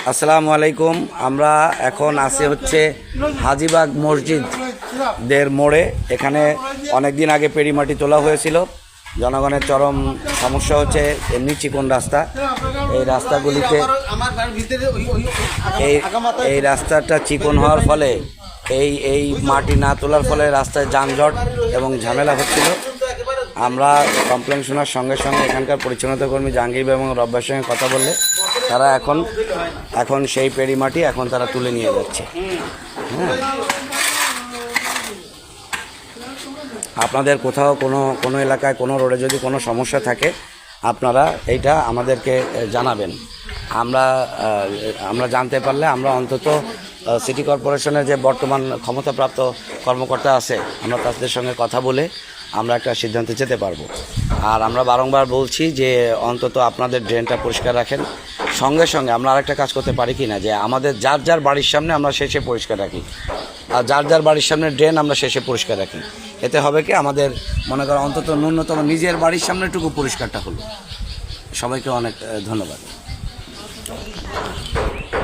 আসসালামু আলাইকুম। আমরা এখন আছি হচ্ছে হাজিবাগ মসজিদের মোড়ে। এখানে অনেক দিন আগে পেরিমাটি তোলা হয়েছিল। জনগণের চরম সমস্যা হচ্ছে এমনি চিকন রাস্তা, এই রাস্তাগুলিতে এই রাস্তাটা চিকন হওয়ার ফলে এই মাটি না তোলার ফলে রাস্তায় যানজট এবং ঝামেলা হচ্ছিল। আমরা কমপ্লেন শোনার সঙ্গে সঙ্গে এখানকার পরিচ্ছন্নতা কর্মী জাহাঙ্গীর এবং রব্বার সঙ্গে কথা বললে তারা এখন সেই পেরিমাটি এখন তারা তুলে নিয়ে যাচ্ছে। হ্যাঁ, আপনাদের কোথাও কোনো এলাকায় কোনো রোডে যদি কোনো সমস্যা থাকে আপনারা এইটা আমাদেরকে জানাবেন। আমরা জানতে পারলে আমরা অন্তত সিটি কর্পোরেশনের যে বর্তমান ক্ষমতাপ্রাপ্ত কর্মকর্তা আছে আমরা তাদের সঙ্গে কথা বলে আমরা একটা সিদ্ধান্তে যেতে পারবো। আর আমরা বারংবার বলছি যে অন্তত আপনাদের ড্রেনটা পরিষ্কার রাখেন। সঙ্গে সঙ্গে আমরা আরেকটা কাজ করতে পারি কি না, যে আমাদের যার বাড়ির সামনে আমরা শেষে পরিষ্কার রাখি, আর যার বাড়ির সামনে ড্রেন আমরা শেষে পরিষ্কার রাখি। এতে হবে কি, আমাদের মনে করো অন্তত ন্যূনতম নিজের বাড়ির সামনেটুকু পরিষ্কারটা হলো। সবাইকে অনেক ধন্যবাদ।